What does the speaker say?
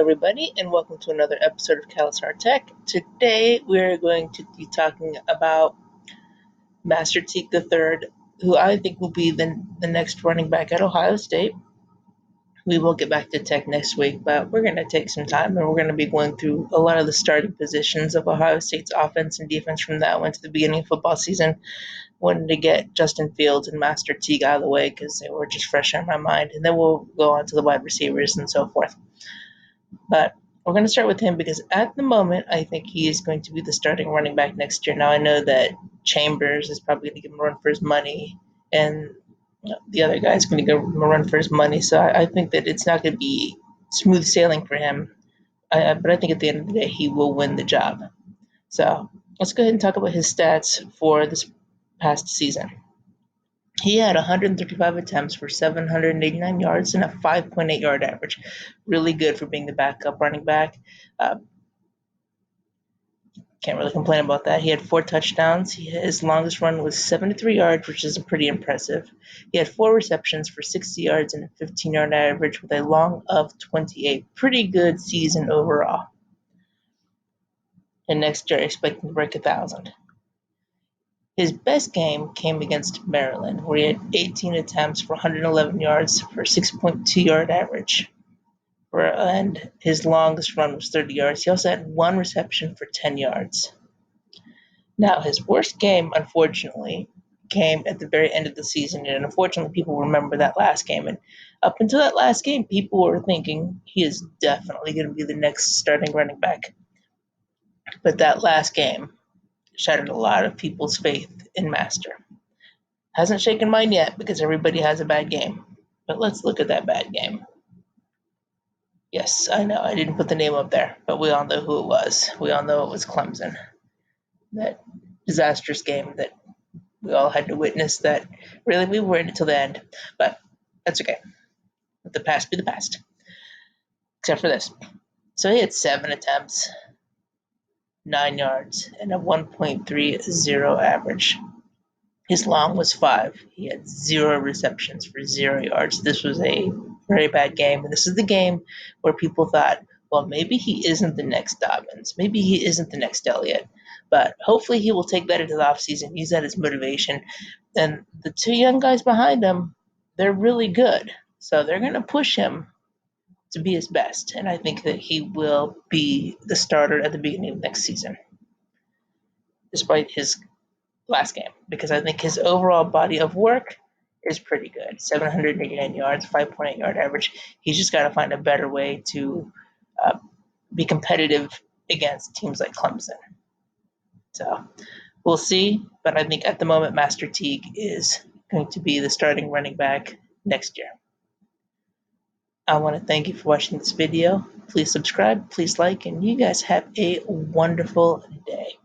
everybody, and welcome to another episode of Calisar Tech. Today, we're going to be talking about Master Teague III, who I think will be the next running back at Ohio State. We will get back to Tech next week, but we're going to take some time and we're going to be going through a lot of the starting positions of Ohio State's offense and defense from that one to the beginning of football season. Wanted to get Justin Fields and Master Teague out of the way because they were just fresh on my mind, and then we'll go on to the wide receivers and so forth. But we're going to start with him because at the moment, I think he is going to be the starting running back next year. Now, I know that Chambers is probably going to give him a run for his money, and the other guy is going to give him a run for his money. So I think that it's not going to be smooth sailing for him. But I think at the end of the day, he will win the job. So let's go ahead and talk about his stats for this past season. He had 135 attempts for 789 yards and a 5.8 yard average. Really good for being the backup running back. Can't really complain about that. He had 4 touchdowns. His longest run was 73 yards, which is pretty impressive. He had 4 receptions for 60 yards and a 15-yard average with a long of 28. Pretty good season overall. And next year, expecting to break 1,000. His best game came against Maryland, where he had 18 attempts for 111 yards for a 6.2 yard average. And his longest run was 30 yards. He also had 1 reception for 10 yards. Now, his worst game, unfortunately, came at the very end of the season, and unfortunately, people remember that last game. And up until that last game, people were thinking he is definitely going to be the next starting running back. But that last game shattered a lot of people's faith in Master. Hasn't shaken mine yet because everybody has a bad game. But let's look at that bad game. Yes, I know I didn't put the name up there, but we all know who it was. We all know it was Clemson. That disastrous game that we all had to witness that really we were in it till the end. But that's okay. Let the past be the past. Except for this. So he had 7 attempts, 9 yards, and a 1.30 average. His long was 5. He had 0 receptions for 0 yards. This was a very bad game. And this is the game where people thought, well, maybe he isn't the next Dobbins. Maybe he isn't the next Elliott. But hopefully he will take that into the offseason, use that as motivation. And the 2 young guys behind him, they're really good. So they're going to push him to be his best. And I think that he will be the starter at the beginning of next season, despite his last game, because I think his overall body of work is pretty good. 789 yards, 5.8 yard average. He's just got to find a better way to be competitive against teams like Clemson. So we'll see, but I think at the moment Master Teague is going to be the starting running back next year. I want to thank you for watching this video. Please subscribe, please like, and you guys have a wonderful day.